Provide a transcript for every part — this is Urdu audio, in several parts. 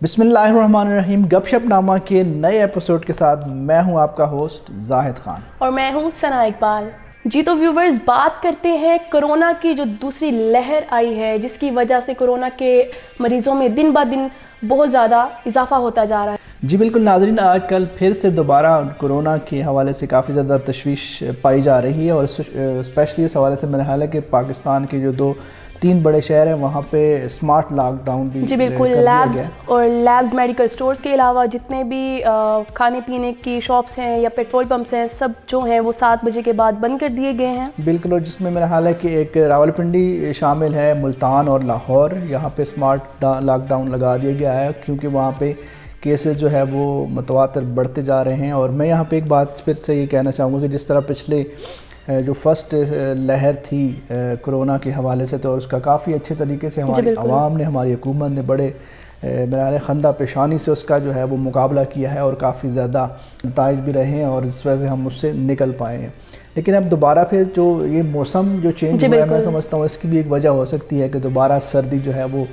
بسم اللہ الرحمن الرحیم، گپ شپ نامہ کے نئے ایپیسوڈ کے ساتھ میں ہوں آپ کا ہوسٹ زاہد خان اور میں ہوں ثنا اقبال۔ جی تو ویورز، بات کرتے ہیں کرونا کی جو دوسری لہر آئی ہے، جس کی وجہ سے کرونا کے مریضوں میں دن بہ دن بہت زیادہ اضافہ ہوتا جا رہا ہے۔ جی بالکل ناظرین، آج کل پھر سے دوبارہ کرونا کے حوالے سے کافی زیادہ تشویش پائی جا رہی ہے، اور اسپیشلی اس حوالے سے میرا خیال ہے کہ پاکستان کے جو تین بڑے شہر ہیں وہاں پہ اسمارٹ لاک ڈاؤن بھی جی بالکل، لیبز اور لیبز میڈیکل سٹورز کے علاوہ جتنے بھی کھانے پینے کی شاپس ہیں یا پیٹرول پمپس ہیں، سب جو ہیں وہ 7 بجے کے بعد بند کر دیے گئے ہیں۔ بالکل، اور جس میں میرا حال ہے کہ ایک راولپنڈی شامل ہے، ملتان اور لاہور، یہاں پہ اسمارٹ لاک ڈاؤن لگا دیا گیا ہے کیونکہ وہاں پہ کیسز جو ہے وہ متواتر بڑھتے جا رہے ہیں۔ اور میں یہاں پہ ایک بات پھر سے یہ کہنا چاہوں گا کہ جس طرح پچھلے جو فرسٹ لہر تھی کرونا کے حوالے سے، تو اس کا کافی اچھے طریقے سے ہماری عوام نے، ہماری حکومت نے بڑے میرا خیال ہے خندہ پیشانی سے اس کا جو ہے وہ مقابلہ کیا ہے، اور کافی زیادہ نتائج بھی رہے ہیں، اور اس وجہ سے ہم اس سے نکل پائے ہیں۔ لیکن اب دوبارہ پھر جو یہ موسم جو چینج ہوا ہے، میں سمجھتا ہوں اس کی بھی ایک وجہ ہو سکتی ہے کہ دوبارہ سردی جو ہے وہ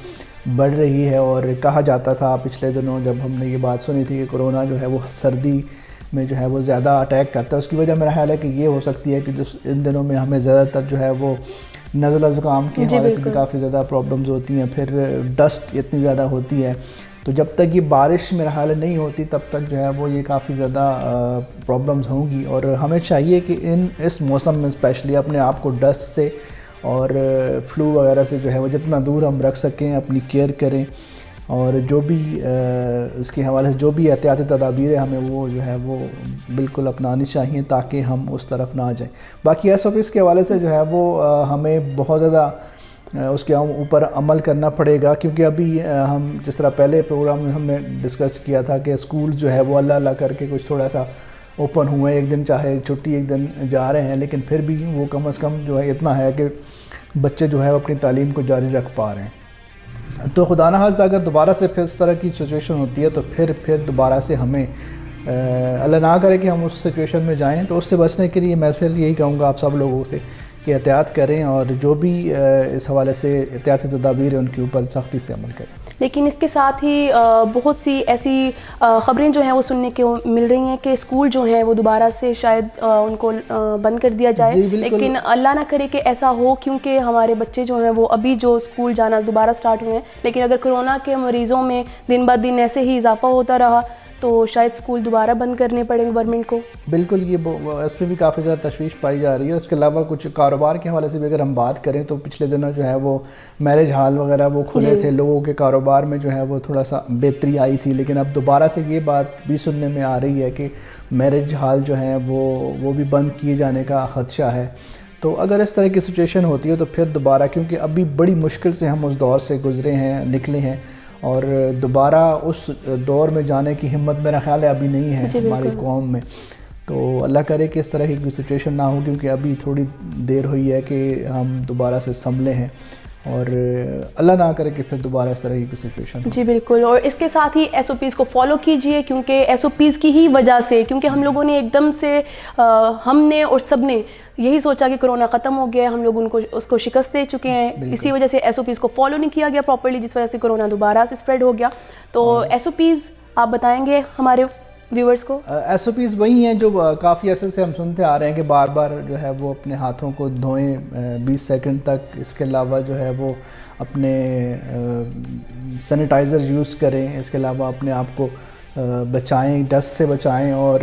بڑھ رہی ہے، اور کہا جاتا تھا پچھلے دنوں جب ہم نے یہ بات سنی تھی کہ کرونا جو ہے وہ سردی میں جو ہے وہ زیادہ اٹیک کرتا ہے، اس کی وجہ میرا خیال ہے کہ یہ ہو سکتی ہے کہ جو ان دنوں میں ہمیں زیادہ تر جو ہے وہ نزلہ زکام کے حوالے سے بھی کافی زیادہ پرابلمز ہوتی ہیں، پھر ڈسٹ اتنی زیادہ ہوتی ہے، تو جب تک یہ بارش میرا خیال نہیں ہوتی تب تک جو ہے وہ یہ کافی زیادہ پرابلمز ہوں گی۔ اور ہمیں چاہیے کہ اس موسم میں اسپیشلی اپنے آپ کو ڈسٹ سے اور فلو وغیرہ سے جو ہے وہ جتنا دور ہم رکھ سکیں اپنی کیئر کریں، اور جو بھی اس کے حوالے سے جو بھی احتیاطی تدابیر ہیں ہمیں وہ جو ہے وہ بالکل اپنانی چاہیے تاکہ ہم اس طرف نہ جائیں۔ باقی ایس او پیز کے حوالے سے جو ہے وہ ہمیں بہت زیادہ اس کے اوپر عمل کرنا پڑے گا، کیونکہ ابھی ہم جس طرح پہلے پروگرام میں ہم نے ڈسکس کیا تھا کہ اسکول جو ہے وہ اللہ کر کے کچھ تھوڑا سا اوپن ہوئے، ایک دن چاہے چھٹی ایک دن جا رہے ہیں، لیکن پھر بھی وہ کم از کم جو ہے اتنا ہے کہ بچے جو ہے اپنی تعلیم کو جاری رکھ پا رہے ہیں۔ تو خدا نخواستہ اگر دوبارہ سے پھر اس طرح کی سچویشن ہوتی ہے تو پھر دوبارہ سے ہمیں اللہ نہ کرے کہ ہم اس سچویشن میں جائیں، تو اس سے بچنے کے لیے میں پھر یہی کہوں گا آپ سب لوگوں سے کہ احتیاط کریں، اور جو بھی اس حوالے سے احتیاطی تدابیر ہیں ان کے اوپر سختی سے عمل کریں۔ لیکن اس کے ساتھ ہی بہت سی ایسی خبریں جو ہیں وہ سننے کو مل رہی ہیں کہ اسکول جو ہیں وہ دوبارہ سے شاید ان کو بند کر دیا جائے، لیکن اللہ نہ کرے کہ ایسا ہو، کیونکہ ہمارے بچے جو ہیں وہ ابھی جو اسکول جانا دوبارہ سٹارٹ ہوئے ہیں، لیکن اگر کرونا کے مریضوں میں دن بہ دن ایسے ہی اضافہ ہوتا رہا تو شاید اسکول دوبارہ بند کرنے پڑیں گورنمنٹ کو۔ بالکل، یہ اس میں بھی کافی زیادہ تشویش پائی جا رہی ہے۔ اس کے علاوہ کچھ کاروبار کے حوالے سے بھی اگر ہم بات کریں تو پچھلے دنوں جو ہے وہ میرج ہال وغیرہ وہ کھلے تھے، لوگوں کے کاروبار میں جو ہے وہ تھوڑا سا بہتری آئی تھی، لیکن اب دوبارہ سے یہ بات بھی سننے میں آ رہی ہے کہ میرج ہال جو ہیں وہ بھی بند کیے جانے کا خدشہ ہے۔ تو اگر اس طرح کی سچویشن ہوتی ہے تو پھر دوبارہ، کیونکہ ابھی بڑی مشکل سے ہم اس دور سے گزرے ہیں، نکلے ہیں، اور دوبارہ اس دور میں جانے کی ہمت میرا خیال ہے ابھی نہیں ہے ہماری قوم میں، تو اللہ کرے کہ اس طرح کی سچویشن نہ ہو، کیونکہ ابھی تھوڑی دیر ہوئی ہے کہ ہم دوبارہ سے سنبھلے ہیں، اور اللہ نہ کرے کہ پھر دوبارہ اس طرح کی سچویشن ہو۔ جی بالکل، اور اس کے ساتھ ہی ایس او پیز کو فالو کیجئے، کیونکہ ایس او پیز کی ہی وجہ سے، کیونکہ ہم لوگوں نے ایک دم سے ہم نے اور سب نے یہی سوچا کہ کرونا ختم ہو گیا ہے، ہم لوگ اس کو شکست دے چکے ہیں، اسی وجہ سے ایس او پیز کو فالو نہیں کیا گیا پراپرلی، جس وجہ سے کرونا دوبارہ سے اسپریڈ ہو گیا۔ تو ایس او پیز آپ بتائیں گے ہمارے ویورز کو؟ ایس او پیز وہی ہیں جو کافی عرصے سے ہم سنتے آ رہے ہیں کہ بار بار جو ہے وہ اپنے ہاتھوں کو دھوئیں 20 سیکنڈ تک، اس کے علاوہ جو ہے وہ اپنے سینیٹائزر یوز کریں، اس کے علاوہ اپنے آپ کو بچائیں، ڈسٹ سے بچائیں، اور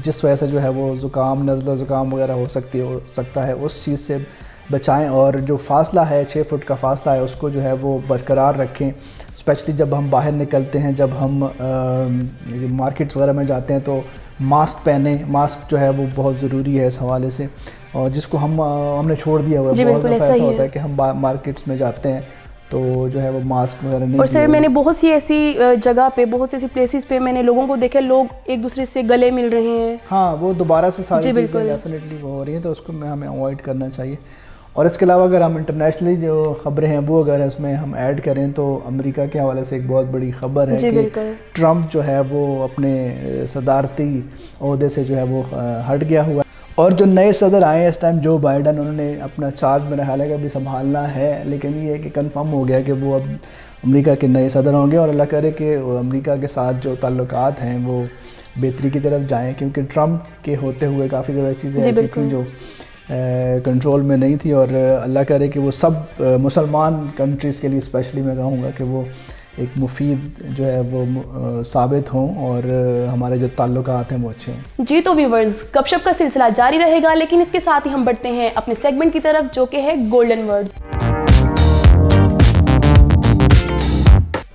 جس وجہ سے جو ہے وہ زکام، نزلہ زکام وغیرہ ہو سکتا ہے اس چیز سے بچائیں، اور جو فاصلہ ہے 6 فٹ کا فاصلہ ہے اس کو جو ہے وہ برقرار رکھیں، اسپیشلی جب ہم باہر نکلتے ہیں، جب ہم مارکیٹس وغیرہ میں جاتے ہیں تو ماسک پہنیں، ماسک جو ہے وہ بہت ضروری ہے اس حوالے سے، اور جس کو ہم نے چھوڑ دیا ہوا ہے، بہت دفعہ ایسا ہوتا ہے کہ ہم مارکیٹس میں جاتے ہیں تو جو ہے وہ ماسک وغیرہ نہیں۔ اور سر میں نے بہت سی ایسی جگہ پہ، بہت سی ایسی پلیسز پہ میں نے لوگوں کو دیکھا، لوگ ایک دوسرے سے گلے مل رہے ہیں۔ ہاں، وہ دوبارہ سے ساری چیزیں ڈیفینیٹلی ہو رہی ہیں، تو اس کو ہمیں اوائڈ کرنا چاہیے۔ اور اس کے علاوہ اگر ہم انٹرنیشنلی جو خبریں ہیں وہ اگر اس میں ہم ایڈ کریں تو امریکہ کے حوالے سے ایک بہت بڑی خبر ہے کہ ٹرمپ جو ہے وہ اپنے صدارتی عہدے سے جو ہے وہ ہٹ گیا ہوا ہے، اور جو نئے صدر آئے ہیں اس ٹائم جو بائیڈن، انہوں نے اپنا چارج میرا خیال ہے کہ ابھی سنبھالنا ہے، لیکن یہ ہے کہ کنفرم ہو گیا کہ وہ اب امریکہ کے نئے صدر ہوں گے، اور اللہ کرے کہ امریکہ کے ساتھ جو تعلقات ہیں وہ بہتری کی طرف جائیں، کیونکہ ٹرمپ کے ہوتے ہوئے کافی زیادہ چیزیں ایسی تھیں جو کنٹرول میں نہیں تھی، اور اللہ کرے کہ وہ سب مسلمان کنٹریز کے لیے اسپیشلی میں کہوں گا کہ وہ ایک مفید جو ہے وہ ثابت ہوں، اور ہمارے جو تعلقات ہیں وہ اچھے ہیں۔ جی تو ویورز، گپ شپ کا سلسلہ جاری رہے گا، لیکن اس کے ساتھ ہی ہم بڑھتے ہیں اپنے سیگمنٹ کی طرف جو کہ ہے گولڈن ورڈز۔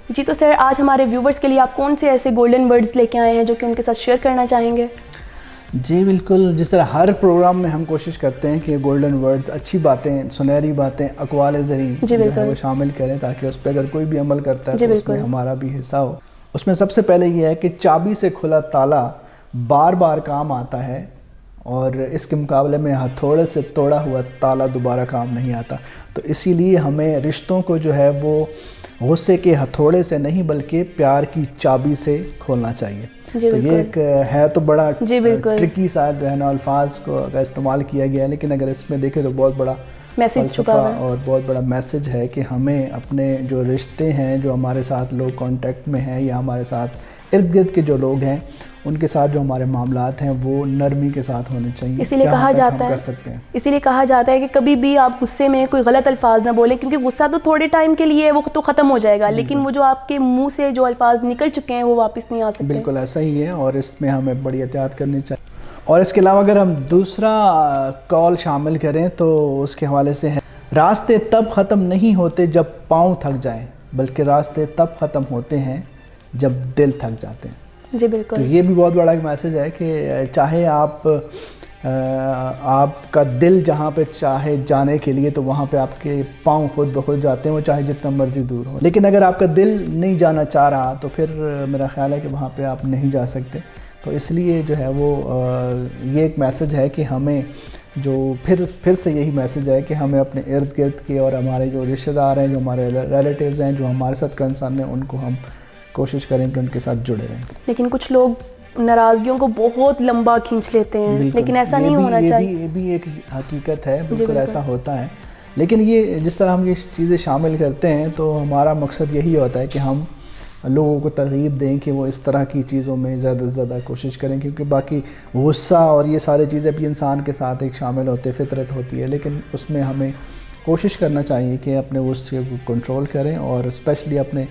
جی تو سر، آج ہمارے ویورز کے لیے آپ کون سے ایسے گولڈن ورڈز لے کے آئے ہیں جو کہ ان کے ساتھ شیئر کرنا چاہیں گے؟ جی بالکل، جس طرح ہر پروگرام میں ہم کوشش کرتے ہیں کہ گولڈن ورڈز، اچھی باتیں، سنہری باتیں، اقوال زریں جو ہے وہ شامل کریں، تاکہ اس پہ اگر کوئی بھی عمل کرتا ہے تو اس میں ہمارا بھی حصہ ہو۔ اس میں سب سے پہلے یہ ہے کہ چابی سے کھلا تالا بار بار کام آتا ہے، اور اس کے مقابلے میں ہتھوڑے سے توڑا ہوا تالا دوبارہ کام نہیں آتا۔ تو اسی لیے ہمیں رشتوں کو جو ہے وہ غصے کے ہتھوڑے سے نہیں بلکہ پیار کی چابی سے کھولنا چاہیے۔ تو یہ ایک ہے تو بڑا ٹرکی سا جو ہے نا الفاظ کو کا استعمال کیا گیا ہے، لیکن اگر اس میں دیکھیں تو بہت بڑا فلسفہ اور بہت بڑا میسج ہے کہ ہمیں اپنے جو رشتے ہیں، جو ہمارے ساتھ لوگ کانٹیکٹ میں ہیں یا ہمارے ساتھ ارد گرد کے جو لوگ ہیں، ان کے ساتھ جو ہمارے معاملات ہیں وہ نرمی کے ساتھ ہونے چاہیے۔ اسی لیے کہا جاتا ہے کہ کبھی بھی آپ غصے میں کوئی غلط الفاظ نہ بولیں، کیونکہ غصہ تو تھوڑے ٹائم کے لیے وہ تو ختم ہو جائے گا، لیکن وہ جو آپ کے منہ سے جو الفاظ نکل چکے ہیں وہ واپس نہیں آ سکتے۔ بالکل ایسا ہی ہے، اور اس میں ہمیں بڑی احتیاط کرنی چاہیے۔ اور اس کے علاوہ اگر ہم دوسرا کال شامل کریں تو اس کے حوالے سے ہے، راستے تب ختم نہیں ہوتے جب پاؤں تھک جائیں، بلکہ راستے تب ختم ہوتے ہیں جب دل تھک جاتے ہیں۔ جی بالکل، تو یہ بھی بہت بڑا ایک میسج ہے کہ چاہے آپ کا دل جہاں پہ چاہے جانے کے لیے، تو وہاں پہ آپ کے پاؤں خود بخود جاتے ہیں، وہ چاہے جتنا مرضی دور ہو، لیکن اگر آپ کا دل نہیں جانا چاہ رہا تو پھر میرا خیال ہے کہ وہاں پہ آپ نہیں جا سکتے۔ تو اس لیے جو ہے وہ یہ ایک میسج ہے کہ ہمیں جو پھر سے یہی میسج ہے کہ ہمیں اپنے ارد گرد کے اور ہمارے جو رشتہ دار ہیں، جو ہمارے ریلیٹیوز ہیں، جو ہمارے ساتھ کنسرن ہیں، ان کو ہم کوشش کریں کہ ان کے ساتھ جڑے رہیں۔ لیکن کچھ لوگ ناراضگیوں کو بہت لمبا کھینچ لیتے ہیں، لیکن ایسا نہیں ہونا چاہیے۔ یہ بھی ایک حقیقت ہے، بالکل ایسا ہوتا ہے، لیکن یہ جس طرح ہم یہ چیزیں شامل کرتے ہیں تو ہمارا مقصد یہی ہوتا ہے کہ ہم لوگوں کو ترغیب دیں کہ وہ اس طرح کی چیزوں میں زیادہ سے زیادہ کوشش کریں، کیونکہ باقی غصہ اور یہ ساری چیزیں بھی انسان کے ساتھ ایک شامل ہوتے، فطرت ہوتی ہے، لیکن اس میں ہمیں کوشش کرنا چاہیے کہ اپنے غصے کو کنٹرول کریں، اور اسپیشلی اپنے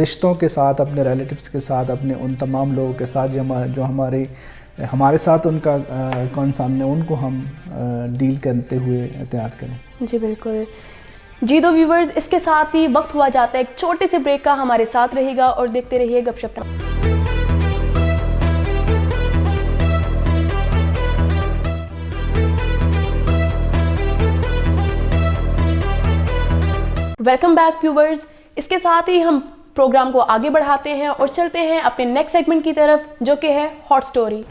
رشتوں کے ساتھ، اپنے ریلیٹیوز کے ساتھ، اپنے ان تمام لوگوں کے ساتھ جو ہمارے ساتھ ان کا کنسرن ہے، ان کو ہم ڈیل کرتے ہوئے احتیاط کریں۔ جی بالکل۔ جی تو ویورز، اس کے ساتھ ہی وقت ہوا جاتا ہے ایک چھوٹے سے بریک کا، ہمارے ساتھ رہے گا اور دیکھتے رہیے گپ شپ۔ ویلکم بیک ویورز، اس کے ساتھ ہی ہم پروگرام کو آگے بڑھاتے ہیں اور چلتے ہیں اپنے نیکسٹ سیگمنٹ کی طرف جو کہ ہے ہاٹ سٹوری۔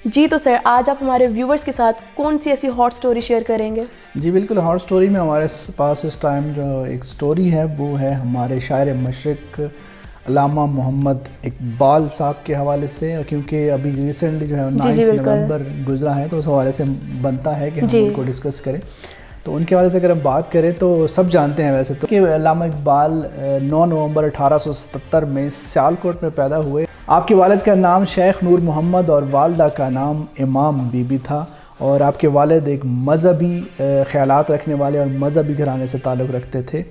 جی تو سر، آج آپ ہمارے ویورز کے ساتھ کون سی ایسی ہاٹ سٹوری شیئر کریں گے؟ جی بالکل، ہاٹ سٹوری میں ہمارے پاس اس ٹائم جو ایک سٹوری ہے وہ ہے ہمارے شاعر مشرق علامہ محمد اقبال صاحب کے حوالے سے، کیونکہ ابھی ریسنٹلی جو ہے 9 نومبر گزرا ہے، تو اس حوالے سے بنتا ہے کہ ہم ان کو ڈسکس کریں۔ تو ان کے حوالے سے اگر ہم بات کریں تو سب جانتے ہیں ویسے تو کہ علامہ اقبال 9 نومبر 1877 میں سیالکوٹ میں پیدا ہوئے۔ آپ کے والد کا نام شیخ نور محمد اور والدہ کا نام امام بی بی تھا، اور آپ کے والد ایک مذہبی خیالات رکھنے والے اور مذہبی گھرانے سے تعلق رکھتے تھے۔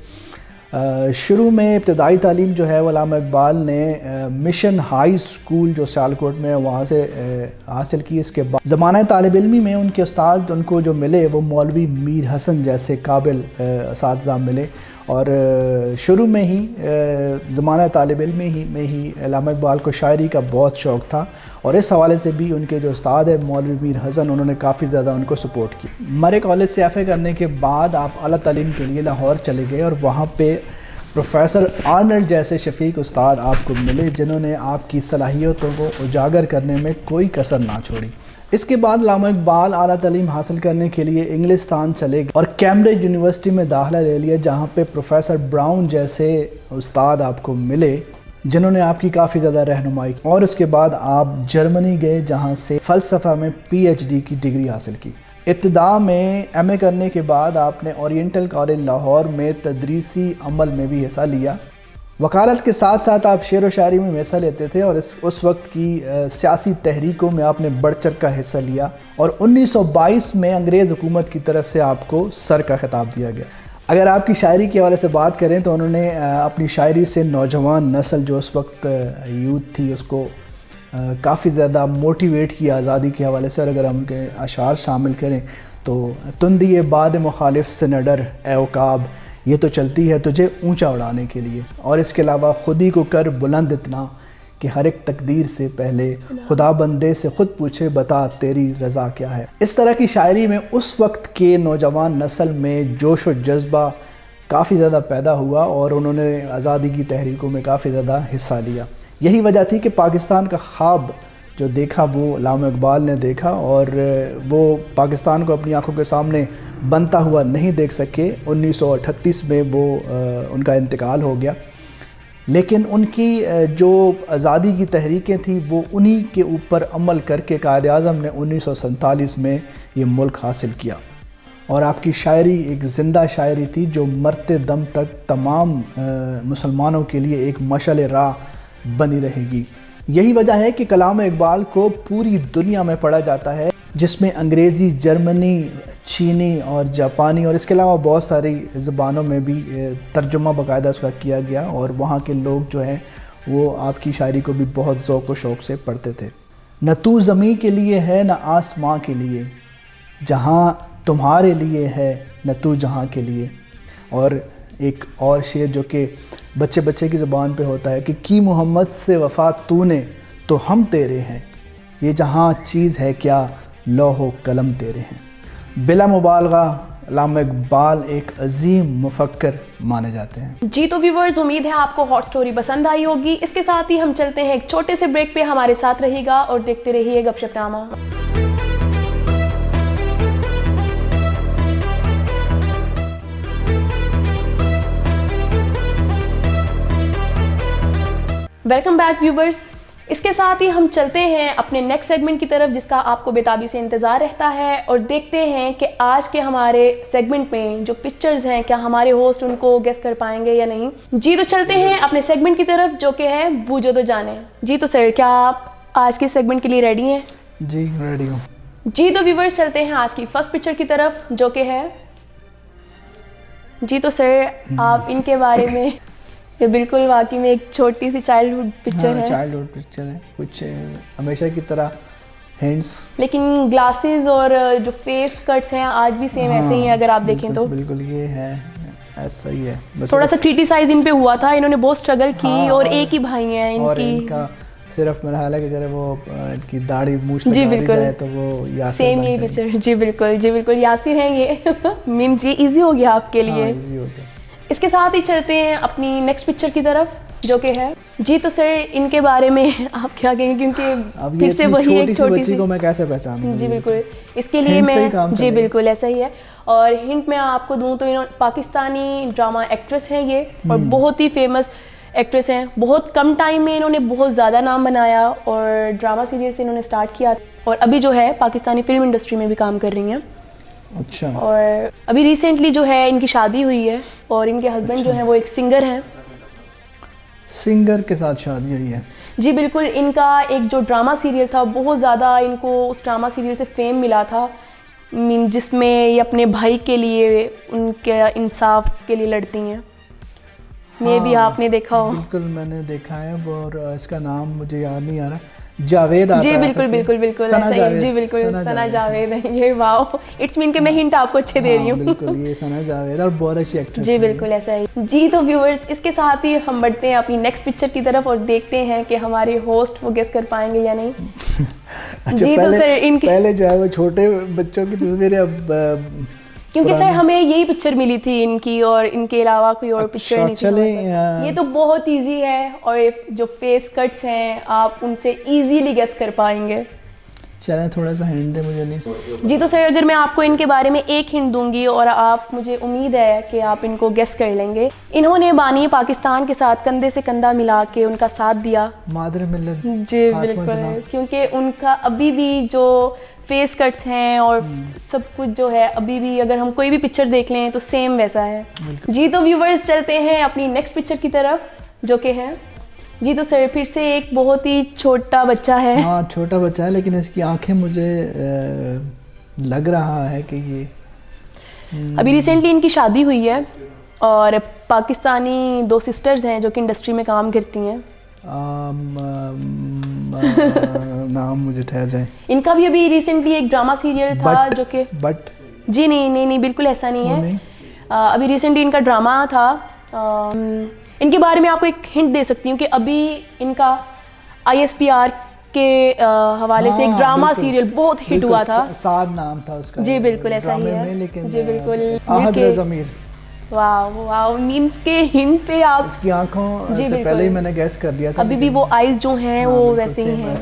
شروع میں ابتدائی تعلیم جو ہے وہ علامہ اقبال نے مشن ہائی اسکول جو سیالکوٹ میں وہاں سے حاصل کی۔ اس کے بعد زمانہ طالب علمی میں ان کے استاد ان کو جو ملے وہ مولوی میر حسن جیسے قابل اساتذہ ملے، اور شروع میں ہی زمانہ طالب علمی میں ہی علامہ اقبال کو شاعری کا بہت شوق تھا، اور اس حوالے سے بھی ان کے جو استاد ہیں مولوی میر حسن، انہوں نے کافی زیادہ ان کو سپورٹ کی۔ مرے کالج سے ایف اے کرنے کے بعد آپ اعلیٰ تعلیم کے لیے لاہور چلے گئے، اور وہاں پہ پروفیسر آرنلڈ جیسے شفیق استاد آپ کو ملے، جنہوں نے آپ کی صلاحیتوں کو اجاگر کرنے میں کوئی کسر نہ چھوڑی۔ اس کے بعد علامہ اقبال اعلیٰ تعلیم حاصل کرنے کے لیے انگلستان چلے گئے اور کیمبرج یونیورسٹی میں داخلہ لے لیا، جہاں پہ پروفیسر براؤن جیسے استاد آپ کو ملے، جنہوں نے آپ کی کافی زیادہ رہنمائی کی۔ اور اس کے بعد آپ جرمنی گئے، جہاں سے فلسفہ میں پی ایچ ڈی کی ڈگری حاصل کی۔ ابتدا میں ایم اے کرنے کے بعد آپ نے اورینٹل کالج لاہور میں تدریسی عمل میں بھی حصہ لیا. وکالت کے ساتھ ساتھ آپ شعر و شاعری میں حصہ لیتے تھے اور اس وقت کی سیاسی تحریکوں میں آپ نے بڑھ چڑھ کا حصہ لیا اور 1922 میں انگریز حکومت کی طرف سے آپ کو سر کا خطاب دیا گیا. اگر آپ کی شاعری کے حوالے سے بات کریں تو انہوں نے اپنی شاعری سے نوجوان نسل جو اس وقت یوتھ تھی اس کو کافی زیادہ موٹیویٹ کیا آزادی کے حوالے سے. اور اگر ہم ان کے اشعار شامل کریں تو تندی باد مخالف سے نہ ڈر اے عقاب، یہ تو چلتی ہے تجھے اونچا اڑانے کے لیے. اور اس کے علاوہ خود ہی کو کر بلند اتنا کہ ہر ایک تقدیر سے پہلے خدا بندے سے خود پوچھے بتا تیری رضا کیا ہے. اس طرح کی شاعری میں اس وقت کے نوجوان نسل میں جوش و جذبہ کافی زیادہ پیدا ہوا اور انہوں نے آزادی کی تحریکوں میں کافی زیادہ حصہ لیا. یہی وجہ تھی کہ پاکستان کا خواب جو دیکھا وہ علامہ اقبال نے دیکھا اور وہ پاکستان کو اپنی آنکھوں کے سامنے بنتا ہوا نہیں دیکھ سکے. 1938 میں وہ ان کا انتقال ہو گیا، لیکن ان کی جو آزادی کی تحریکیں تھیں وہ انہی کے اوپر عمل کر کے قائد اعظم نے 1947 میں یہ ملک حاصل کیا. اور آپ کی شاعری ایک زندہ شاعری تھی جو مرتے دم تک تمام مسلمانوں کے لیے ایک مشعل راہ بنی رہے گی. یہی وجہ ہے کہ کلام اقبال کو پوری دنیا میں پڑھا جاتا ہے، جس میں انگریزی، جرمنی، چینی اور جاپانی اور اس کے علاوہ بہت ساری زبانوں میں بھی ترجمہ باقاعدہ اس کا کیا گیا. اور وہاں کے لوگ جو ہیں وہ آپ کی شاعری کو بھی بہت ذوق و شوق سے پڑھتے تھے. نہ تو زمین کے لیے ہے نہ آسماں کے لیے، جہاں تمہارے لیے ہے نہ تو جہاں کے لیے. اور ایک اور شعر جو کہ بچے بچے کی زبان پہ ہوتا ہے کہ کی محمد سے وفا تو نے تو ہم تیرے ہیں، یہ جہاں چیز ہے کیا لوح و قلم تیرے ہیں. بلا مبالغہ علامہ اقبال ایک عظیم مفکر مانے جاتے ہیں. جی تو ویورز، امید ہے آپ کو ہاٹ سٹوری پسند آئی ہوگی. اس کے ساتھ ہی ہم چلتے ہیں ایک چھوٹے سے بریک پہ. ہمارے ساتھ رہیے گا اور دیکھتے رہیے گپ شپ نامہ. Welcome back viewers. اس کے ساتھ ہی ہم چلتے ہیں اپنے نیکسٹ سیگمنٹ کی طرف جس کا آپ کو بے تابی سے انتظار رہتا ہے، اور دیکھتے ہیں کہ آج کے ہمارے سیگمنٹ میں جو پکچرز ہیں کیا ہمارے ہوسٹ ان کو گیس کر پائیں گے یا نہیں. جی تو چلتے ہیں اپنے سیگمنٹ کی طرف جو کہ ہے بوجھو تو جانے. جی تو سر، کیا آپ آج کے سیگمنٹ کے لیے ریڈی ہیں؟ جی ریڈی ہوں. جی تو ویورز چلتے ہیں آج کی فرسٹ پکچر کی طرف جو کہ ہے. جی تو سر، آپ ان کے بارے میں، یہ بالکل واقعی میں ایک چھوٹی سی چائلڈہڈ پکچر ہے. چائلڈہڈ پکچر ہے، کچھ ہمیشہ کی طرح ہینڈس، لیکن گلاسز اور جو فیس کٹس ہیں آج بھی سیم ایسے ہی ہیں اگر آپ دیکھیں تو. بالکل یہ ہے ایسا ہی ہے. تھوڑا سا کریٹیسائز ان پہ ہوا تھا، انہوں نے بہت اسٹرگل کی اور ایک ہی بھائی ہیں ان کی. ان کا صرف میرا حال ہے کہ اگر وہ ان کی داڑھی مونچھ لگا دی جائے تو وہ یاسر سیم یہی پکچر. جی بالکل، جی بالکل یاسر ہیں یہ. میم جی ایزی ہو گیا آپ کے لیے. ایزی ہو گیا. اس کے ساتھ ہی چلتے ہیں اپنی نیکسٹ پکچر کی طرف جو کہ ہے. جی تو سر، ان کے بارے میں آپ کیا کہیں گے، کیونکہ پھر سے وہی ایک چھوٹی سی کو میں کیسے پہچانوں. جی بالکل، اس کے لیے میں، جی بالکل ایسا ہی ہے. اور ہنٹ میں آپ کو دوں تو پاکستانی ڈرامہ ایکٹریس ہیں یہ، اور بہت ہی فیمس ایکٹریس ہیں. بہت کم ٹائم میں انہوں نے بہت زیادہ نام بنایا اور ڈرامہ سیریل سے انہوں نے اسٹارٹ کیا اور ابھی جو ہے پاکستانی فلم انڈسٹری میں بھی کام کر رہی ہیں. اچھا. اور ابھی ریسنٹلی جو ہے ان کی شادی ہوئی ہے اور ان کے ہسبینڈ جو ہیں وہ ایک سنگر ہیں. سنگر کے ساتھ شادی ہوئی ہے. جی بالکل. ان کا ایک جو ڈرامہ سیریل تھا بہت زیادہ ان کو اس ڈرامہ سیریل سے فیم ملا تھا، جس میں یہ اپنے بھائی کے لیے، ان کے انصاف کے لیے لڑتی ہیں. میں بھی آپ نے دیکھا ہو. بالکل میں نے دیکھا ہے، اور اس کا نام مجھے یاد نہیں آ رہا. جاوید آتا ہے. جی بالکل بالکل بالکل ایسا ہی. جی بالکل ثنا جاوید ہے یہ. واو، اٹس مین کہ میں ہنٹ آپ کو اچھے دے رہی ہوں. بالکل یہ ثنا جاوید اور بہت اچھی ایکٹریس. جی بالکل ایسا ہی. جی تو ویورز، اس کے ساتھ ہی ہم بڑھتے ہیں اپنی نیکسٹ پکچر کی طرف اور دیکھتے ہیں کہ ہمارے ہوسٹ وہ گیس کر پائیں گے یا نہیں. جی تو سر، ان کے پہلے جو ہے وہ چھوٹے بچوں کی تصویریں، اب کیونکہ سر ہمیں یہی پکچر ملی تھی ان کی اور ان کے علاوہ کوئی اور پکچر نہیں تھی. یہ تو بہت ایزی ہے اور جو فیس کٹس ہیں آپ ان سے ایزیلی گیس کر پائیں گے. چلیں تھوڑا سا ہنٹ دیں مجھے. نہیں جی تو سر اگر میں آپ کو ان کے بارے میں ایک ہنٹ دوں گی اور آپ مجھے امید ہے کہ آپ ان کو گیس کر لیں گے. انہوں نے بانی پاکستان کے ساتھ کندھے سے کندھا ملا کے ان کا ساتھ دیا. مادر ملت. جی بالکل, کیونکہ ان کا ابھی بھی جو فیس کٹس ہیں اور سب کچھ جو ہے ابھی بھی اگر ہم کوئی بھی پکچر دیکھ لیں تو سیم ویسا ہے. جی تو ویورز چلتے ہیں اپنی نیکسٹ پکچر کی طرف جو کہ ہے. جی تو سر پھر سے ایک بہت ہی چھوٹا بچہ ہے. ہاں چھوٹا بچہ ہے لیکن اس کی آنکھیں مجھے لگ رہا ہے کہ یہ ابھی ریسنٹلی ان کی شادی ہوئی ہے اور پاکستانی 2 سسٹرز ہیں جو کہ انڈسٹری میں کام کرتی ہیں. نام مجھے ٹھہر جائیں. ان کا بھی ابھی ریسنٹلی ایک ڈرامہ سیریل تھا جو کہ بٹ جی نہیں بالکل ایسا نہیں ہے. ابھی ریسنٹلی ان کا ڈرامہ تھا. ان کے بارے میں آپ کو ایک ہنٹ دے سکتی ہوں کہ ابھی ان کا ISPR کے حوالے سے ایک ڈرامہ سیریل بہت ہٹ ہوا تھا. سعد نام تھا اس کا. جی بالکل ایسا ہی ہے. جی بالکل. احد رضا میر. واو مینس کے ہنٹ پہ آپ اس کی آنکھوں سے پہلے ہی میں نے گیس کر دیا تھا. ابھی بھی وہ آئیز جو ہیں وہ ویسے ہی ہیں.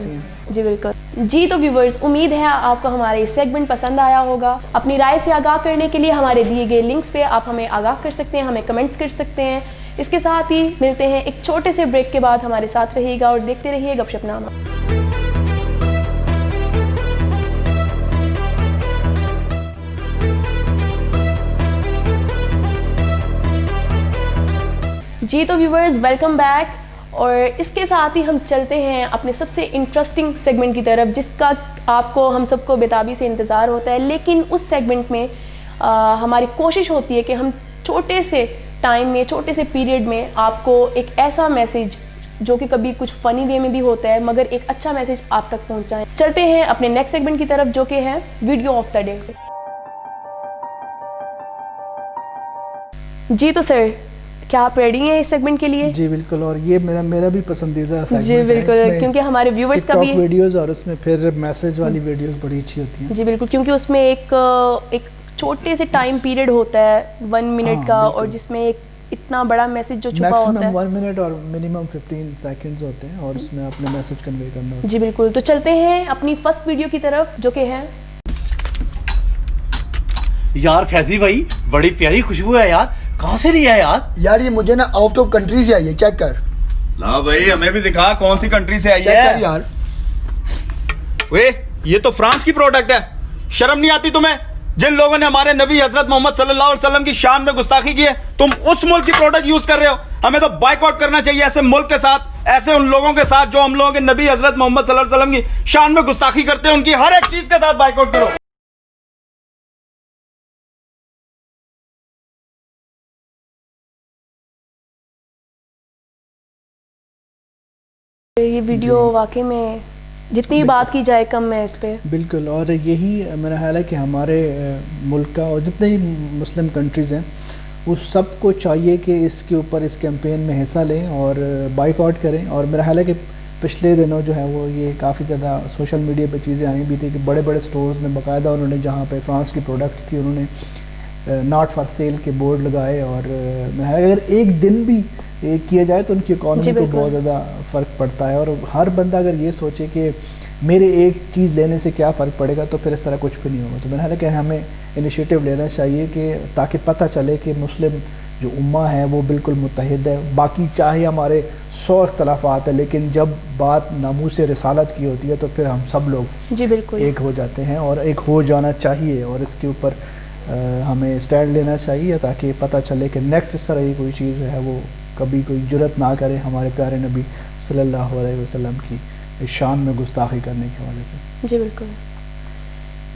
جی بالکل. جی تو ویورز امید ہے آپ کو ہمارا یہ سیگمنٹ پسند آیا ہوگا. اپنی رائے سے آگاہ کرنے کے لیے ہمارے دیے گئے لنکس پہ آپ ہمیں آگاہ کر سکتے ہیں, ہمیں کمنٹس کر سکتے ہیں. اس کے ساتھ ہی ملتے ہیں ایک چھوٹے سے بریک کے بعد. ہمارے ساتھ رہیے گا اور دیکھتے رہیے گپ شپ نامہ. جی تو ویورز ویلکم بیک. اور اس کے ساتھ ہی ہم چلتے ہیں اپنے سب سے انٹرسٹنگ سیگمنٹ کی طرف جس کا آپ کو ہم سب کو بےتابی سے انتظار ہوتا ہے. لیکن اس سیگمنٹ میں ہماری کوشش ہوتی ہے کہ ہم چھوٹے سے ٹائم میں چھوٹے سے پیریڈ میں آپ کو ایک ایسا میسیج جو کہ کبھی کچھ فنی وے میں بھی ہوتا ہے مگر ایک اچھا میسیج آپ تک پہنچائیں. چلتے ہیں اپنے نیکسٹ سیگمنٹ کی طرف جو کہ ہے ویڈیو آف دا ڈے. جی تو سر کیا آپ ریڈی ہیں اس سیگمنٹ کے لیے؟ جی بالکل. اور یہ میرا بھی پسندیدہ سیگمنٹ ہے. جی بالکل, کیونکہ ہمارے ویورز کا بھی ویڈیوز اور اس میں پھر میسیج والی ویڈیوز بڑی اچھی ہوتی ہیں. جی بالکل, کیونکہ اس میں ایک چھوٹے سے ٹائم پیریڈ ہوتا ہے 1 منٹ کا اور جس میں ایک اتنا بڑا میسیج جو چھپا ہوتا ہے. 1 منٹ اور منیمم 15 سیکنڈز ہوتے ہیں اور اس میں اپنے میسیج کنوے کرنا ہوتا ہے. جی بالکل. تو چلتے ہیں اپنی فرسٹ ویڈیو کی طرف جو کہ ہے. یار فیضی بھائی بڑی پیاری خوشبو ہے یار, کہاں سے لیا ہے یار؟ یار یہ مجھے نا آؤٹ آف کنٹری سے آئی ہے, چیک کر. لا بھائی ہمیں بھی دکھا کون سی کنٹری سے آئی چیک کر ہے یار. وے یہ تو فرانس کی پروڈکٹ ہے. شرم نہیں آتی تمہیں؟ جن لوگوں نے ہمارے نبی حضرت محمد صلی اللہ علیہ وسلم کی شان میں گستاخی کی ہے تم اس ملک کی پروڈکٹ یوز کر رہے ہو. ہمیں تو بائیک آؤٹ کرنا چاہیے ایسے ملک کے ساتھ, ایسے ان لوگوں کے ساتھ جو ہم لوگوں کے نبی حضرت محمد صلی اللہ علیہ وسلم کی شان میں گستاخی کرتے ہیں. ان کی ہر ایک چیز کے ساتھ بائیک آؤٹ کرو. یہ ویڈیو واقعی میں جتنی بھی بات کی جائے کم ہے اس پہ. بالکل. اور یہی میرا خیال ہے کہ ہمارے ملک کا اور جتنے ہی مسلم کنٹریز ہیں وہ سب کو چاہیے کہ اس کے اوپر اس کیمپین میں حصہ لیں اور بائیک آؤٹ کریں. اور میرا خیال ہے کہ پچھلے دنوں جو ہے وہ یہ کافی زیادہ سوشل میڈیا پہ چیزیں آئی بھی تھی کہ بڑے بڑے سٹورز میں باقاعدہ انہوں نے جہاں پہ فرانس کی پروڈکٹس تھی انہوں نے ناٹ فار سیل کے بورڈ لگائے. اور میرا خیال ہے اگر ایک دن بھی کیا جائے تو ان کی اکانومی کو بہت زیادہ فرق پڑتا ہے. اور ہر بندہ اگر یہ سوچے کہ میرے ایک چیز لینے سے کیا فرق پڑے گا تو پھر اس طرح کچھ بھی نہیں ہوگا. تو میرا خیال ہے کہ ہمیں انیشیٹو لینا چاہیے کہ تاکہ پتہ چلے کہ مسلم جو امہ ہے وہ بالکل متحد ہے. باقی چاہے ہمارے 100 اختلافات ہیں لیکن جب بات ناموس رسالت کی ہوتی ہے تو پھر ہم سب لوگ جی بالکل ایک ہو جاتے ہیں اور ایک ہو جانا چاہیے. اور اس کے اوپر ہمیں اسٹینڈ لینا چاہیے تاکہ پتہ چلے کہ نیکسٹ اس طرح کی کوئی چیز ہے وہ کبھی کوئی جرت نہ کرے ہمارے پیارے نبی صلی اللہ علیہ وسلم کی شان میں گستاخی کرنے کے حوالے سے. جی بالکل.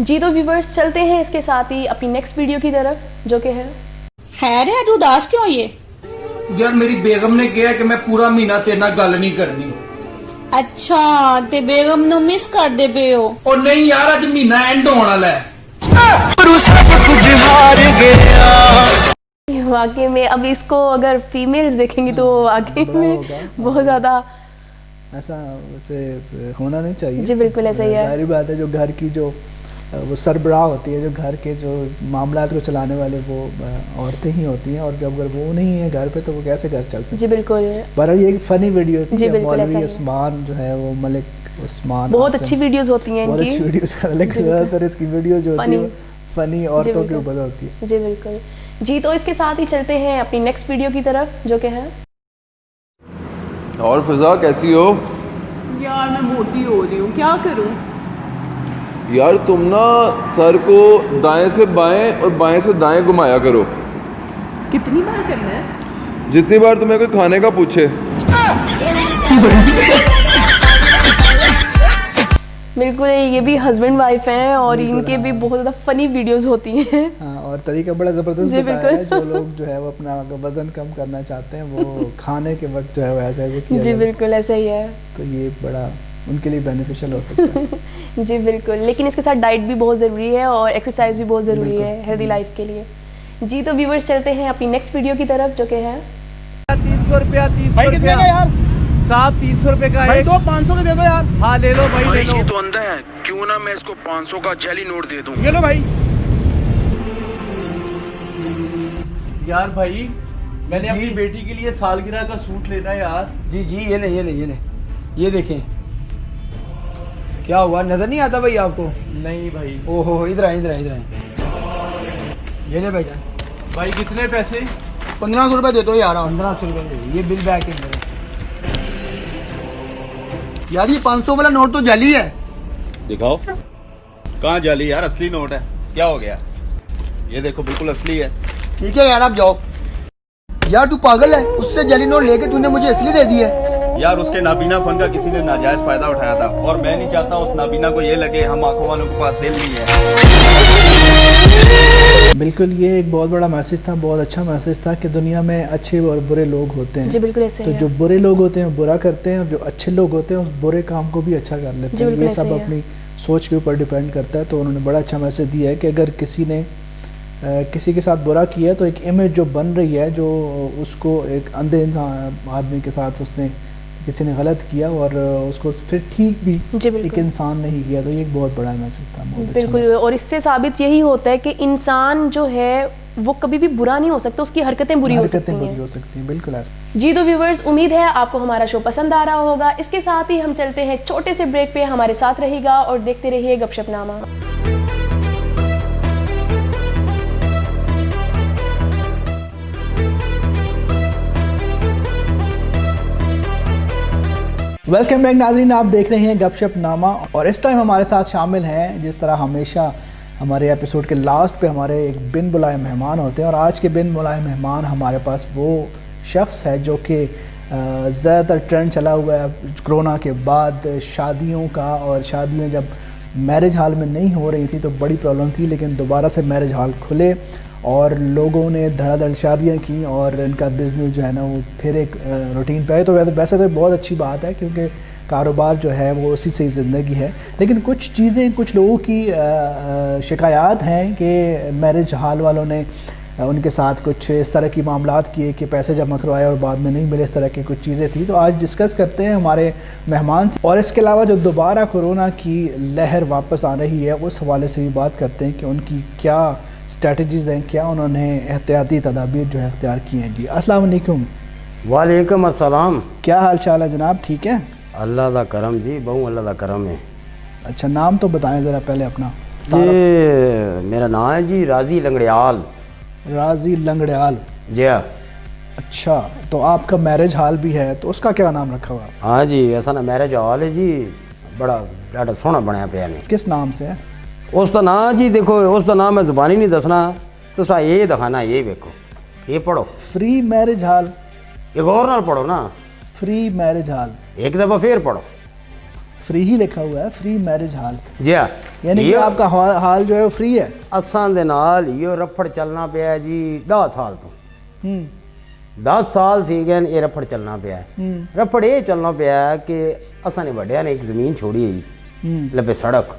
جی تو ویورز چلتے ہیں اس کے ساتھ ہی اپنی نیکسٹ ویڈیو کی طرف جو کہ ہے. خیر ہے تو اداس کیوں یہ؟ یار میری بیگم نے کہا کہ میں پورا مہینہ تیرے نال گل نہیں کرنی. اچھا تے بیگم نو مس کر دے پے ہو؟ او نہیں یار اج مہینہ اینڈ ہونے والا ہے. واقعی میں اب اس کو اگر فیمیلز دیکھیں گی تو واقعی میں بہت زیادہ ایسا ویسے ہونا نہیں چاہیے. جی بالکل ایسا ہی ہے. ظاہری بات ہے جو گھر کی جو وہ سربراہ ہوتی ہے, جو گھر کے جو معاملات کو چلانے والے وہ عورتیں ہی ہوتی ہیں, اور جب اگر وہ نہیں ہیں گھر پہ تو وہ کیسے گھر چل سکتے. جی بالکل. پر یہ ایک فنی ویڈیو تھی. جی بالکل. مولوی عثمان جو ہے وہ ملک عثمان بہت عاصم. اچھی ویڈیوز ہوتی ہیں بہت ان کی. اچھی ویڈیوز لیکن زیادہ تر اس کی ویڈیو جو ہوتی ہے فنی عورتوں کے اوپر ہوتی ہے. جی بالکل جی. تو اس کے ساتھ ہی چلتے ہیں اپنی نیکسٹ ویڈیو کی طرف جو کہ ہے. اور فضا کیسی ہو؟ یار میں موٹی ہو رہی ہوں, کیا کروں؟ یار تم نا سر کو دائیں سے بائیں اور بائیں سے دائیں گھمایا کرو. کتنی بار کرنا ہے؟ جتنی بار تمہیں کوئی کھانے کا پوچھے. بالکل یہ بھی ہسبینڈ وائف ہیں اور ان کے بھی بہت زیادہ فنی ویڈیوز ہوتی ہیں. ہاں, اور طریقہ بڑا زبردست بتایا ہے. جو لوگ جو ہے وہ اپنا وزن کم کرنا چاہتے ہیں وہ کھانے کے وقت جو ہے وہ ایسا کیا جی بالکل ایسا ہی ہے. تو یہ بڑا ان کے لیے بینیفیشل ہو سکتا ہے. جی بالکل. لیکن اس کے ساتھ ڈائٹ بھی بہت ضروری ہے اور ایکسرسائز بھی بہت ضروری ہے ہیلدی لائف کے لیے. جی تو ویورز چلتے ہیں اپنی نیکسٹ ویڈیو کی طرف جو کہ ہے 300 روپیہ. بھائی کتنے کا یار؟ صاحب 300 روپے کا بھائی ہے. دو 500 کے دے دو یار. ہاں لے لو بھائی لے لو. یہ تو اندھا ہے, کیوں نہ میں اس کو 500 کا جعلی نوٹ دے دوں. یہ لو بھائی. یار بھائی میں نے اپنی بیٹی کے لیے سالگرہ کا سوٹ لینا ہے یار. جی جی یہ لے یہ دیکھیں. کیا ہوا, نظر نہیں آتا بھائی آپ کو؟ نہیں بھائی. او ہو ادھر آئیں. یہ لے بھائی جان. بھائی کتنے پیسے؟ 1500 روپے دے دو یار. 1500 روپے یہ بل بیک ہے میرا. یار یہ 500 والا نوٹ تو جعلی ہے. دکھاؤ کہاں جعلی یار, اصلی نوٹ ہے. کیا ہو گیا؟ یہ دیکھو بالکل اصلی ہے. ٹھیک ہے یار آپ جاؤ. یار تو پاگل ہے, اس سے جعلی نوٹ لے کے تو نے مجھے اصلی دے دی ہے. یار اس کے نابینا فن کا کسی نے ناجائز فائدہ اٹھایا تھا اور میں نہیں چاہتا اس نابینا کو یہ لگے ہم آنکھوں والوں کے پاس دل نہیں ہے. بالکل یہ ایک بہت بڑا میسج تھا, بہت اچھا میسج تھا کہ دنیا میں اچھے اور برے لوگ ہوتے ہیں. جی بالکل ایسے تو جو برے لوگ ہوتے ہیں وہ برا کرتے ہیں اور جو اچھے لوگ ہوتے ہیں اس برے کام کو بھی اچھا کر لیتے ہیں. یہ سب اپنی سوچ کے اوپر ڈیپینڈ کرتا ہے. تو انہوں نے بڑا اچھا میسج دیا ہے کہ اگر کسی نے کسی کے ساتھ برا کیا ہے تو ایک امیج جو بن رہی ہے جو اس کو ایک اندھے انسان آدمی کے ساتھ اس نے کسی نے غلط کیا اور اس کو پھر ٹھیک بھی ایک انسان نہیں کیا, تو یہ ایک بہت بڑا میسج تھا. بالکل. اور اس سے ثابت یہی ہوتا ہے کہ انسان جو ہے وہ کبھی بھی برا نہیں ہو سکتا, اس کی حرکتیں بری ہو سکتی ہیں. بالکل ایسا. جی تو ویورز امید ہے آپ کو ہمارا شو پسند آ رہا ہوگا. اس کے ساتھ ہی ہم چلتے ہیں چھوٹے سے بریک پہ. ہمارے ساتھ رہے گا اور دیکھتے رہیے گپ شپ نامہ. ویلکم بیک ناظرین, آپ دیکھ رہے ہیں گپ شپ نامہ اور اس ٹائم ہمارے ساتھ شامل ہیں جس طرح ہمیشہ ہمارے ایپیسوڈ کے لاسٹ پہ ہمارے ایک بن بلائے مہمان ہوتے ہیں. اور آج کے بن بلائے مہمان ہمارے پاس وہ شخص ہے جو کہ زیادہ تر ٹرینڈ چلا ہوا ہے کرونا کے بعد شادیوں کا. اور شادیاں جب میرج ہال میں نہیں ہو رہی تھی تو بڑی پرابلم تھی, لیکن دوبارہ سے میرج ہال کھلے اور لوگوں نے دھڑا دھڑ شادیاں کی اور ان کا بزنس جو ہے نا وہ پھر ایک روٹین پہ ہے. تو ویسے تو بہت اچھی بات ہے کیونکہ کاروبار جو ہے وہ اسی سے زندگی ہے. لیکن کچھ چیزیں کچھ لوگوں کی شکایات ہیں کہ میرج ہال والوں نے ان کے ساتھ کچھ اس طرح کی معاملات کیے کہ پیسے جمع کروائے اور بعد میں نہیں ملے, اس طرح کی کچھ چیزیں تھیں. تو آج ڈسکس کرتے ہیں ہمارے مہمان سے, اور اس کے علاوہ جو دوبارہ کورونا کی لہر واپس آ رہی ہے اس حوالے سے بھی بات کرتے ہیں کہ ان کی کیا اسٹریٹجیز ہیں, کیا انہوں نے احتیاطی تدابیر جو ہے اختیار کی ہیں. جی السلام علیکم. وعلیکم السلام. کیا حال چال ہے جناب, ٹھیک ہے؟ اللہ دا کرم جی, بہو اللہ دا کرم ہے. اچھا نام تو بتائیں ذرا پہلے اپنا. جی میرا نام ہے جی راضی لنگڑیال. راضی لنگڑیال. جی ہاں. اچھا تو آپ کا میرج ہال بھی ہے تو اس کا کیا نام رکھا ہوا؟ ہاں جی ایسا نا میرج ہال ہے جی, بڑا ڈاڈا سونا بنایا پیا نے. کس نام سے ہے اس کا نام؟ جی دیکھو اس کا نام میں زبانی نہیں دسنا, تو سا یہ دکھانا, یہ دیکھو, یہ پڑھو. Free marriage hall. یہ غور نال پڑھو نا. Free marriage hall. ایک دفعہ پھر پڑھو. فری ہی لکھا ہوا ہے, فری میرج ہال. جی ہاں, یعنی کہ آپ کا ہال جو ہے وہ فری ہے. اسان دے نال یہ رفڑ چلنا پیا ہے جی 10 سال تو. 10 سال تھی گئے یہ رفڑ چلنا پیا ہے. رفڑ یہ چلنا پیا ہے کہ اساں نے وڈیا نے ایک زمین چھوڑی ہے لبے سڑک.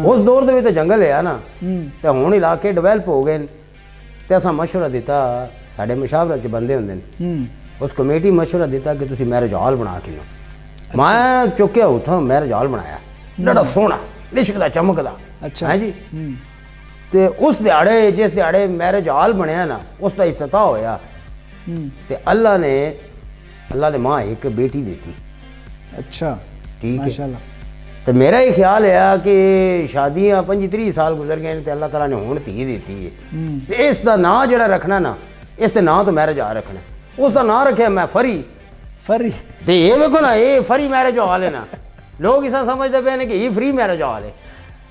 اس دور دے تو جنگل ہے نا, تو ہوں علاقے ڈیولپ ہو گئے. تو اصا مشورہ دیتا, سارے مشاورت چ بندے ہوں, اس کمیٹی مشورہ دیتا کہ تسی میرج ہال بنا کے. میں چکیا اتھاں میرج ہال بنایا, بڑا سونا لشکدا چمکدا. اچھا ہے جی. تے اس دیہڑے جس دیہڑے میرج ہال بنیا نا اس کا افتتاح ہویا. تے اللہ نے ماں ایک بیٹی دیتی. اچھا. ٹھیک ہے. ماشاءاللہ. تو میرا یہ خیال ہے کہ شادیاں 25-30 سال گزر گئے تو اللہ تعالیٰ نے ہون دھی دیتی ہے. اس دا نام جڑا رکھنا نا, اس دا نام تو میرج ہال رکھنا. اس دا نام رکھے میں فری. تو یہ دیکھو نا, یہ فری میرج ہال ہے نا. لوگ ایسا سمجھتے پے ہیں کہ یہ فری میرج ہال ہے.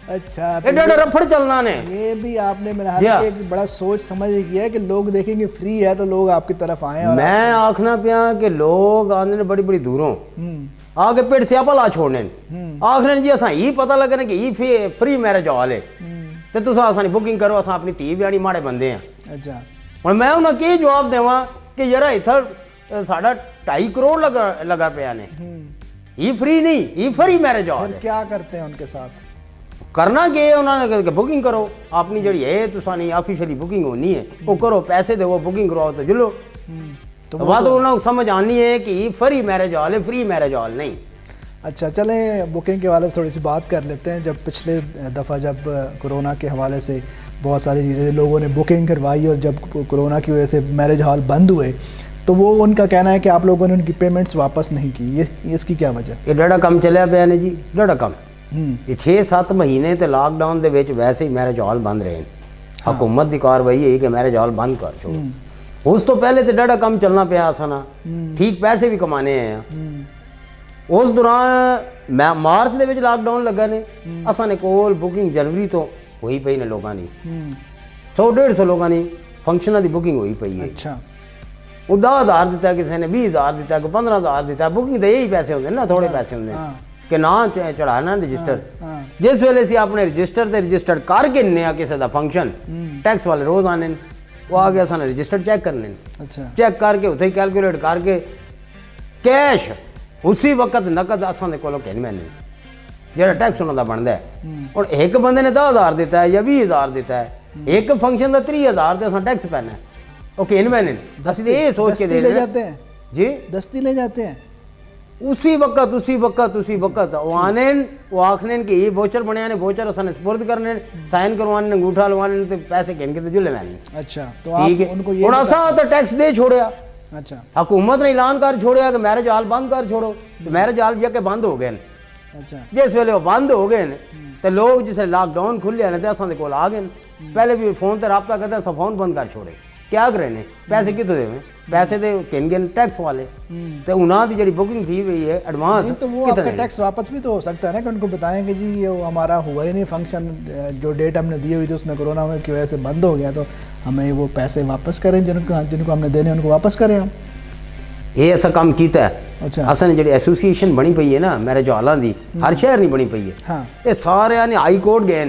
اچھا, ایڈا رفڑ چلنا نے. یہ بھی آپ نے میرا خیال ہے بڑا سوچ سمجھ کیا ہے کہ لوگ دیکھیں گے فری ہے تو لوگ آپ کی طرف آئیں. میں آکھنا پیا کہ لوگ آنے نے بڑی بڑی دوروں آگے پیٹ سیاپا لا چھوڑنے آخر جی اصا یہ پتہ لگنا کہ یہ فری میرج ہال ہے تو تصا اصا بکنگ کرو, اصا اپنی دھی بیانی ماڑے بندے ہیں. اچھا, ہوں میں انہیں کی جواب دیواں کہ یار اتنا ساڑھا 2.5 کروڑ لگا پیا نے. یہ فری نہیں, یہ فری میرج ہال ہے. کیا کرتے ہیں ان کے ساتھ کرنا کہ انہوں نے بکنگ کرو اپنی جڑی ہے تو نہیں آفیشلی بکنگ ہونی ہے وہ کرو, پیسے دو بکنگ کرواؤ تو جلو. تو بات انہوں نے سمجھ آنی ہے کہ یہ فری میرج ہال ہے, فری میرج ہال نہیں. اچھا چلیں بکنگ کے حوالے سے تھوڑی سی بات کر لیتے ہیں. جب پچھلے دفعہ جب کرونا کے حوالے سے بہت ساری چیزیں لوگوں نے بکنگ کروائی اور جب کرونا کی وجہ سے میرج ہال بند ہوئے تو وہ ان کا کہنا ہے کہ آپ لوگوں نے ان کی پیمنٹس واپس نہیں کی. یہ اس کی کیا وجہ؟ یہ ڈاڑا کم چلیا پیا نے جی, ڈاڑا کم. یہ 6-7 مہینے تے لاک ڈاؤن دے وچ ویسے ہی میرج ہال بند رہے. حکومت دی کاروائی ہے کہ میرج ہال بند کر چھوڑو. اس تو پہلے تے ڈاڑا کم چلنا پیا آسانا, ٹھیک پیسے بھی کمانے ہیں. اس دوران مارچ دے وچ لاک ڈاؤن لگا نے, اساں نے کول بکنگ جنوری تو ہوئی پئی نے لوگاں دی 100-150 لوگاں دی فنکشناں دی بکنگ ہوئی پئی ہے. اچھا, وہ 10,000 دیتا ہے, کسی نے 20,000 دیتا ہے, کوئی 15,000 دیتا ہے. بکنگ دے یہی پیسے ہوندے نا, تھوڑے پیسے ہوندے کہ نام چڑھانا رجسٹر. جس ویلے سے اپنے رجسٹر کر کے نیا کسی دا فنکشن ٹیکس والے روز آنے وہ آ گیا سانے رجسٹر چیک کرنے. اچھا, چیک کر کے اتنے کیلکولیٹ کر کے کیش اسی وقت نقد اصل کے کولوں کہنے میں جہاں ٹیکس انہوں کا بنتا ہے. اور ایک بندے نے 10,000 دیتا ہے یا 20,000 دیتا ہے, ایک فنکشن کا 30,000 تو اصل ٹیکس پینا ہے. وہ کہنے میں اسی یہ سوچ کے لے جاتے ہیں جی, دستی لے جاتے ہیں اسی وقت وہ آنے وہ آخنے کہ یہ ووچر بنیا نے, ووچر اصل سپرد کرنے, سائن کروانے, انگوٹھا لوانے تو پیسے کہنے کے تو جلے میں. اچھا, تو ٹھیک ہے, اور اصا تو ٹیکس دے چھوڑیا. اچھا, حکومت نے اعلان کر چھوڑیا کہ میرج ہال بند کر چھوڑو. میرج ہال جا کے بند ہو گئے. اچھا, جس ویلے وہ بند ہو گئے تو لوگ جس لاک ڈاؤن کھلیا نے تو اصل کے کول آ گئے. پہلے بھی فون تے رابطہ کرتے اصل فون بند کر چھوڑے. کیا کرے نے پیسے کتوں دے, پیسے دے کہن گے ٹیکس والے. تو انہاں دی جڑی بکنگ تھی ہوئی ہے ایڈوانس, تو وہ آپ کا ٹیکس واپس بھی تو ہو سکتا ہے نا کہ ان کو بتائیں کہ جی یہ ہمارا ہوا ہی نہیں فنکشن, جو ڈیٹ ہم نے دی ہوئی تھی اس میں کرونا کی وجہ سے بند ہو گیا, تو ہمیں وہ پیسے واپس کریں جن کو ہم نے دینے ان کو واپس کریں ہم. یہ ایسا کام کیتا ہے. اچھا, اصل نے جڑی ایسوسیشن بنی پئی ہے نا میرج ہالاں دی, ہر شہر نہیں بنی پئی ہے. یہ سارے نے ہائی کورٹ گئے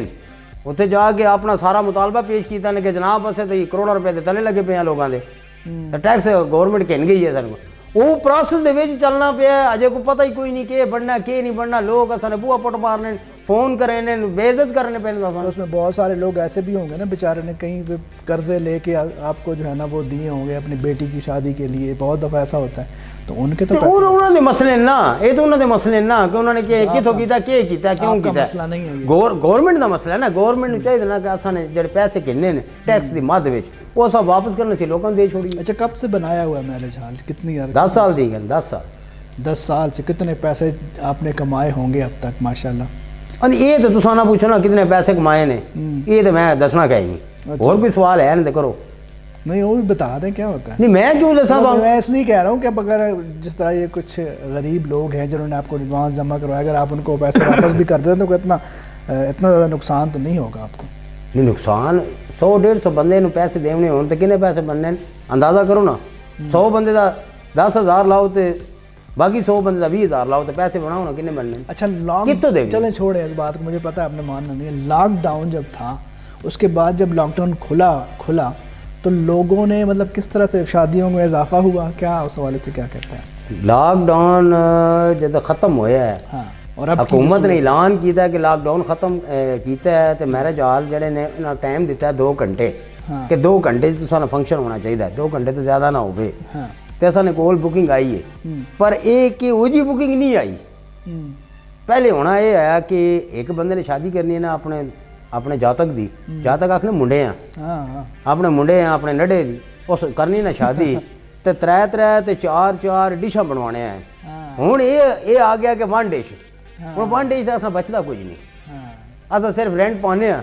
اتنے جا کے اپنا سارا مطالبہ پیش کیتا نے کہ جناب اسے تو کروڑوں روپے دے تلے لگے پے ہیں لوگوں دے, تو ٹیکس گورنمنٹ کہن گئی ہے سر کو. وہ پروسیس دے وچ چلنا پیا ہے, اجے کو پتہ ہی کوئی نہیں کہ بننا کہ نہیں بننا. لوگ اصل بوا پٹ مارنے, فون کرنے, بے عزت کرنے پہ. اس میں بہت سارے لوگ ایسے بھی ہوں گے نا بیچارے نے کہیں پہ قرضے لے کے آپ کو جو ہے نا وہ دیے ہوں گے اپنی بیٹی کی شادی کے لیے. بہت دفعہ ایسا ہوتا ہے, تو ان کے تو انہوں نے مسئلے نا, یہ تو انہوں نے مسئلے نا کہ انہوں نے کتوں کیتا, کیا کیتا, کیوں کیتا. مسئلہ نہیں ہے, گورنمنٹ دا مسئلہ ہے نا. گورنمنٹ چاہیے نا کہ اصل نے جڑے پیسے کنے نے ٹیکس دی مد وچ وہ سب واپس کرنے سے لوگوں دے چھوڑی. اچھا, کب سے بنایا ہوا ہے میرج ہال, کتنی 10 سال دی گئے. 10 سال 10 سال سے کتنے پیسے آپ نے کمائے ہوں گے اب تک ماشاءاللہ؟ یہ تو تساں نہ پوچھو نا کتنے پیسے کمائے نے, یہ تو میں دسنا کہ نہیں. اور کوئی سوال ہے نہیں تو کرو. نہیں وہ بھی بتا دیں کیا ہوتا ہے. نہیں میں کیوں دساں, میں اس لیے کہہ رہا ہوں کہ اگر جس طرح یہ کچھ غریب لوگ ہیں جنہوں نے آپ کو ایڈوانس جمع کروایا, اگر آپ ان کو پیسے واپس بھی کر دیں تو اتنا زیادہ نقصان تو نہیں ہوگا آپ کو. نہیں نقصان 100-150 بندے نو پیسے دینے ہون تو کنے پیسے بننے اندازہ کرو نا. 100 بندے دا 10,000 لاؤ تو باقی 100 بندے دا 20,000 لاؤ تو پیسے بناؤ نا کنے بننے. اچھا, چلیں چھوڑیں اس بات کو, مجھے پتہ ہے آپ نے ماننا نہیں ہے. لاک ڈاؤن جب تھا اس کے بعد جب لاک ڈاؤن کھلا تو لوگوں نے مطلب کس طرح سے شادیوں میں اضافہ ہوا, کیا اس حوالے سے کیا کہتے ہیں؟ لاک ڈاؤن جب ختم ہوا ہے, ہاں, اور حکومت نے اعلان کیتا ہے کہ لاک ڈاؤن ختم کیتا ہے تو میرج ہال جڑے نے ٹائم دیتا ہے 2 گھنٹے کہ 2 گھنٹے تو سارا فنکشن ہونا چاہیے. 2 گھنٹے تو زیادہ نہ ہوئے. تو ایسا نے کول بکنگ آئی ہے, پر ایک کہ وہ جی بکنگ نہیں آئی. پہلے ہونا یہ آیا کہ ایک بندے نے شادی کرنی ہے نا اپنے جاتک دی, جاتک آخنے منڈے ہیں, اپنے منڈے ہیں اپنے نڈے دی, اس کرنی نا شادی ਤੇ ਤਰੇ ਤੇ ਚਾਰ ਡਿਸ਼ਾਂ ਬਣਵਾਉਣੇ ਆ ਹੁਣ ਇਹ ਆ ਗਿਆ ਕਿ ਵਨ ਡਿਸ਼ ਹੁਣ ਵਨ ਡਿਸ਼ ਦਾ ਅਸਾਂ ਬਚਦਾ ਕੁਝ ਨਹੀਂ ਅਸਾਂ ਸਿਰਫ ਰੈਂਟ ਪਾਉਂਦੇ ਆ